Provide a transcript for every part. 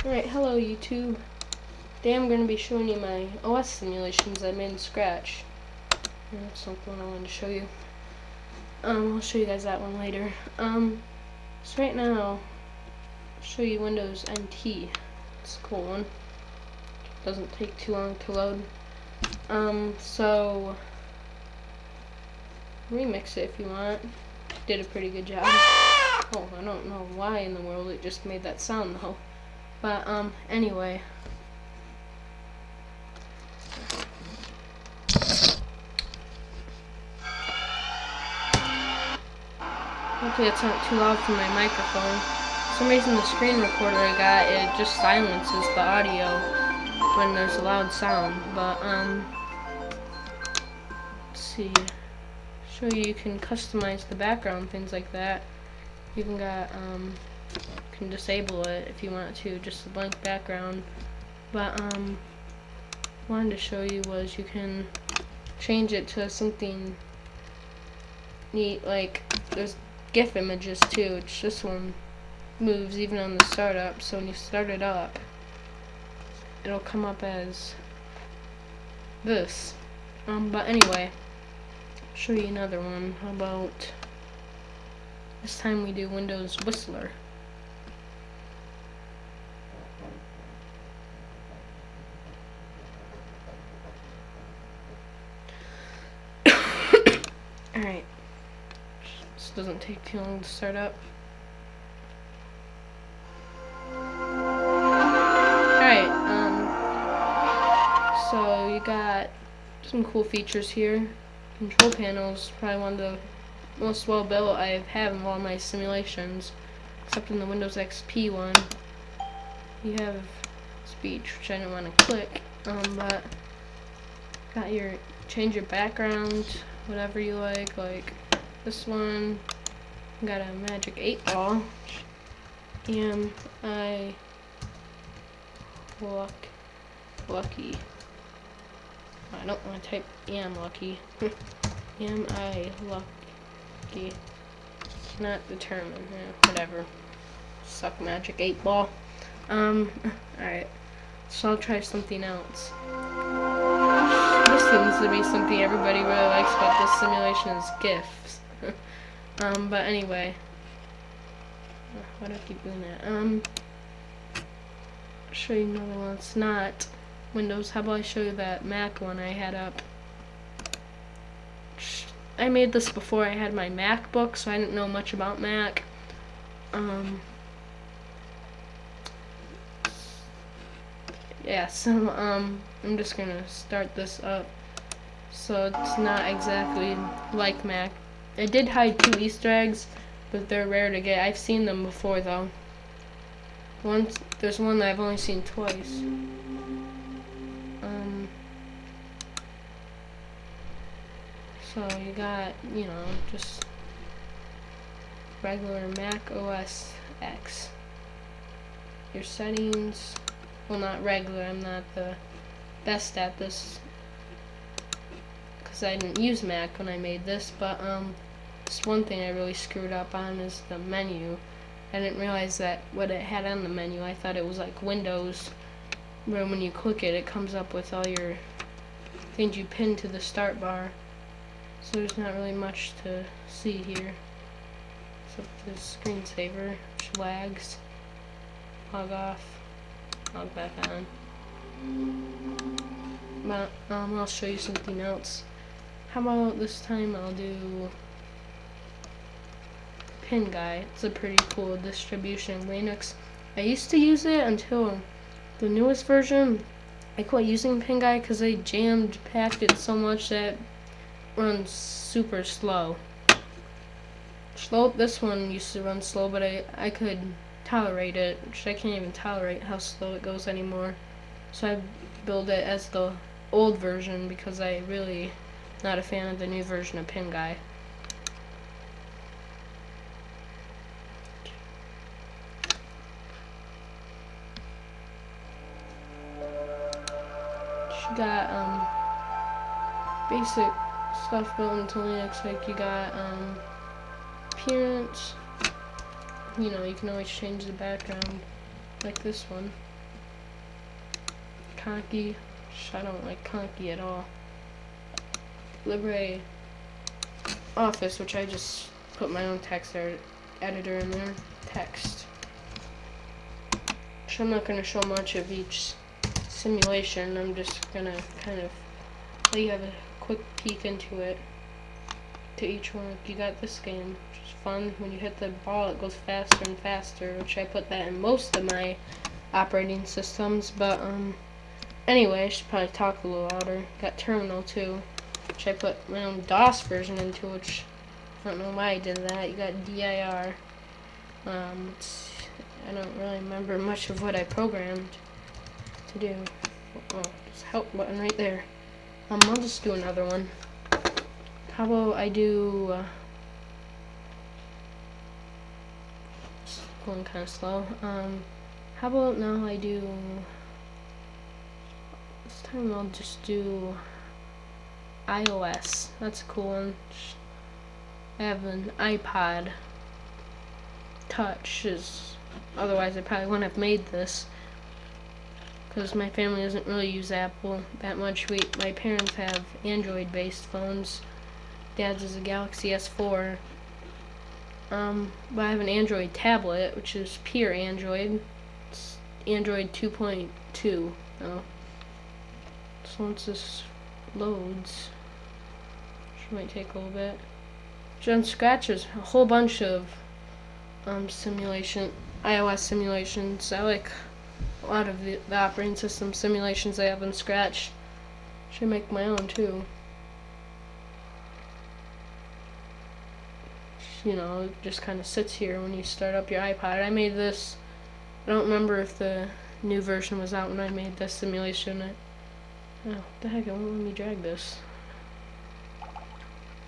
Alright, hello YouTube. Today I'm going to be showing you my OS simulations I made in Scratch. That's something I wanted to show you. I'll show you guys that one later. So right now, I'll show you Windows NT. It's a cool one. Doesn't take too long to load. So remix it if you want. Did a pretty good job. Oh, I don't know why in the world it just made that sound though. But anyway. Hopefully it's not too loud for my microphone. For some reason the screen recorder I got, it just silences the audio when there's a loud sound. But let's see. Show you can customize the background, things like that. You can disable it if you want to, just a blank background. But wanted to show you was you can change it to something neat, like there's GIF images too, which this one moves even on the startup, so when you start it up it'll come up as this. But anyway, I'll show you another one. How about this time we do Windows Whistler. Alright, this doesn't take too long to start up. Alright, so you got some cool features here. Control panels, probably one of the most well built I have in all my simulations, except in the Windows XP one. You have speech, which I didn't want to click, but got your change your background, whatever you like this one. Got a magic 8-ball. Am I lucky? I don't want to type am lucky. Am I lucky? Cannot determine. Whatever. Suck magic 8-ball. Alright. So I'll try something else. This seems to be something everybody really likes about this simulation is GIFs. But anyway. Why do I keep doing that? I'll show you another one. It's not Windows. How about I show you that Mac one I had up? I made this before I had my MacBook, so I didn't know much about Mac. Yeah, so I'm just gonna start this up. So it's not exactly like Mac. I did hide 2 Easter eggs, but they're rare to get. I've seen them before though. There's one that I've only seen twice. So you got, just regular Mac OS X. Your settings, well, not regular, I'm not the best at this because I didn't use Mac when I made this, but just one thing I really screwed up on is the menu. I didn't realize that what it had on the menu, I thought it was like Windows, where when you click it, it comes up with all your things you pin to the start bar. So there's not really much to see here, except the screensaver, which lags. Log off, log back on. But I'll show you something else. How about this time I'll do Pin Guy. It's a pretty cool distribution in Linux. I used to use it until the newest version. I quit using Pin Guy because they packed it so much that runs super slow. This one used to run slow, but I could tolerate it, which I can't even tolerate how slow it goes anymore. So I build it as the old version because I really not a fan of the new version of Pin Guy. She got basic stuff built into Linux, like you got appearance. You can always change the background like this one. Conky. I don't like Conky at all. Libre Office, which I just put my own text editor in there. Text. Which I'm not going to show much of each simulation. I'm just going to kind of let you have a quick peek into it. To each one, you got this game, which is fun. When you hit the ball, it goes faster and faster, which I put that in most of my operating systems. But anyway, I should probably talk a little louder. Got Terminal too, which I put my own DOS version into, which I don't know why I did that. You got DIR. I don't really remember much of what I programmed to do. Oh, there's a help button right there. I'll just do another one. How about I do, it's going kind of slow. How about now I do, this time I'll just do iOS. That's a cool one. I have an iPod Touch, otherwise I probably wouldn't have made this. Because my family doesn't really use Apple that much. My parents have Android-based phones. Dad's is a Galaxy S4. But I have an Android tablet, which is pear Android. It's Android 2.2. Oh. So once this loads, which might take a little bit. John Scratches a whole bunch of iOS simulations. I like a lot of the operating system simulations I have in Scratch. Should make my own too. You know, it just kind of sits here when you start up your iPod. I made this, I don't remember if the new version was out when I made this simulation. Oh, what the heck, it won't let me drag this.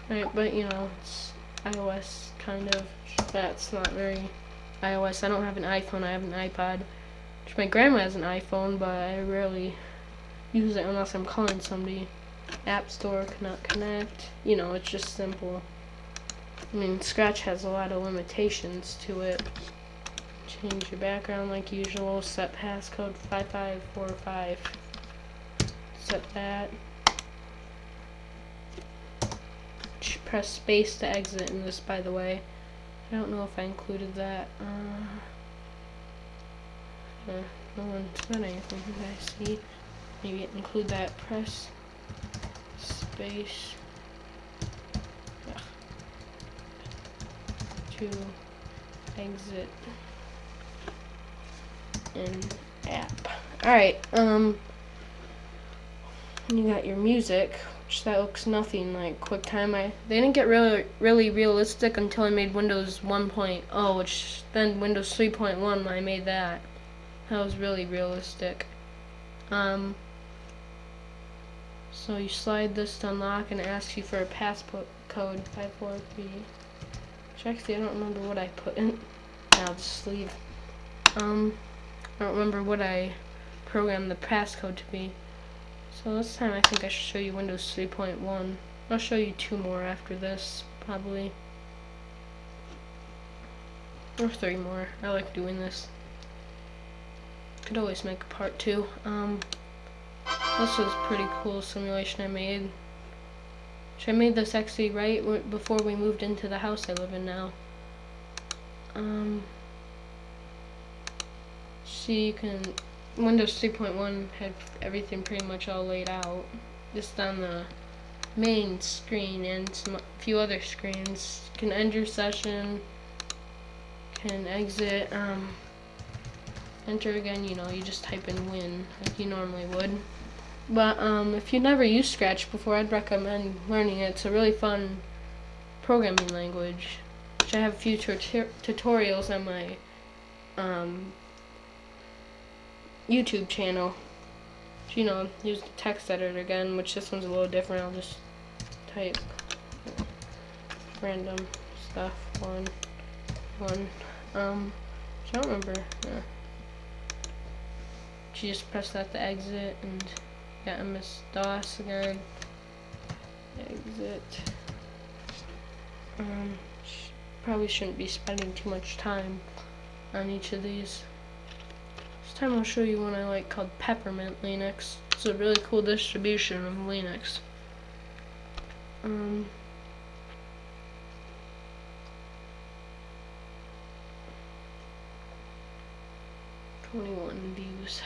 Right, but you know, it's iOS kind of. That's not very iOS. I don't have an iPhone, I have an iPod. Which my grandma has an iPhone, but I rarely use it unless I'm calling somebody. App Store cannot connect. You know, it's just simple. I mean, Scratch has a lot of limitations to it. Change your background like usual. Set passcode 5545. Set that. Press space to exit in this, by the way. I don't know if I included that. No one said anything that I see. Maybe include that. Press space to exit an app. Alright, you got your music, which that looks nothing like QuickTime. They didn't get really realistic until I made Windows 1.0, which then Windows 3.1 when I made that. That was really realistic. So you slide this to unlock and it asks you for a passcode 543. Which actually I don't remember what I put in. I'll just leave. I don't remember what I programmed the passcode to be. So this time I think I should show you Windows 3.1. I'll show you two more after this, probably. Or three more. I like doing this. Could always make a part two. This was a pretty cool simulation I made. I made this actually right before we moved into the house I live in now. See, you can. Windows 3.1 had everything pretty much all laid out, just on the main screen and a few other screens. You can end your session, can exit, enter again. You know, you just type in win like you normally would. But if you never used Scratch before, I'd recommend learning it. It's a really fun programming language. Which I have a few tutorials on my YouTube channel. You know, use the text editor again, which this one's a little different. I'll just type random stuff. One. I don't remember. You just press that to exit and. Yeah, MS-DOS again. Exit. Probably shouldn't be spending too much time on each of these. Just time I'll show you one I like called Peppermint Linux. It's a really cool distribution of Linux. 21 views.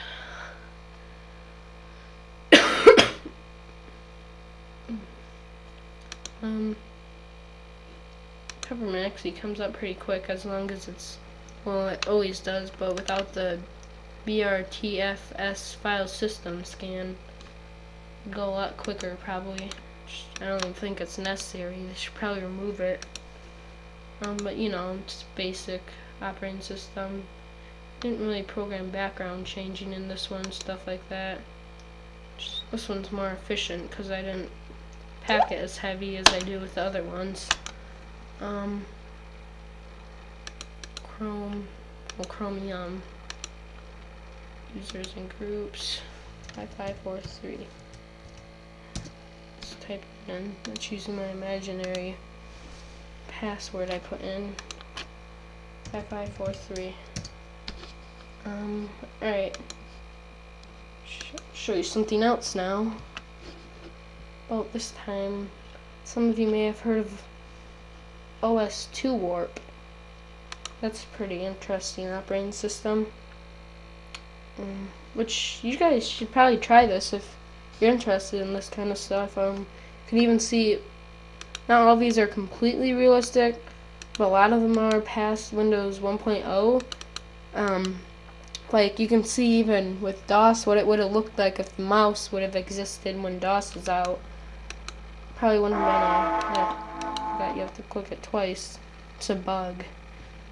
Peppermint actually comes up pretty quick as long as it's, well, it always does, but without the BRTFS file system scan, it'd go a lot quicker probably. I don't even think it's necessary. They should probably remove it. But you know, it's basic operating system. Didn't really program background changing in this one, stuff like that. This one's more efficient because I didn't pack it as heavy as I do with the other ones. Chromium. Users and groups. 5543. Let's type it in. That's using my imaginary password I put in. 5543. Alright. Show you something else now. About this time, some of you may have heard of OS2 Warp. That's a pretty interesting operating system. Which you guys should probably try this if you're interested in this kind of stuff. You can even see not all of these are completely realistic, but a lot of them are past Windows 1.0. Like you can see even with DOS what it would have looked like if the mouse would have existed when DOS was out. Probably wouldn't have been that you have to click it twice. It's a bug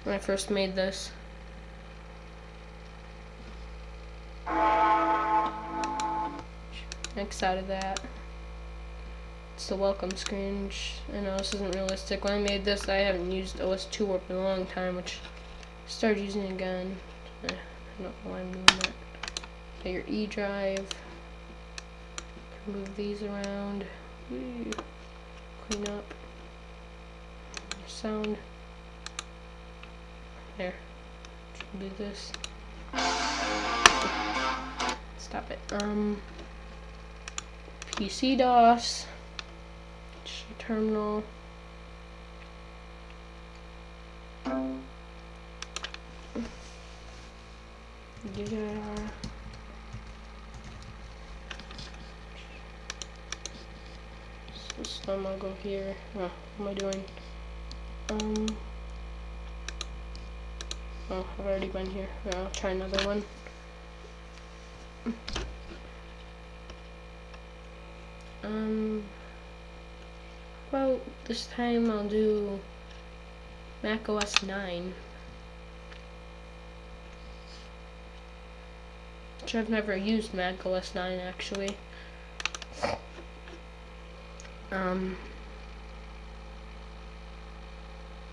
when I first made this. X out of that. It's the welcome screen. I know this isn't realistic. When I made this, I haven't used OS2 Warp in a long time, which I started using again. I don't know why I'm doing that. Got your E drive. Can move these around. Woo. Clean up. Your sound. There. Do this. Stop it. PC DOS. Terminal. System, I'll go here. Oh, what am I doing? Oh, I've already been here. I'll try another one. Well, this time I'll do Mac OS 9. Which I've never used Mac OS 9 actually.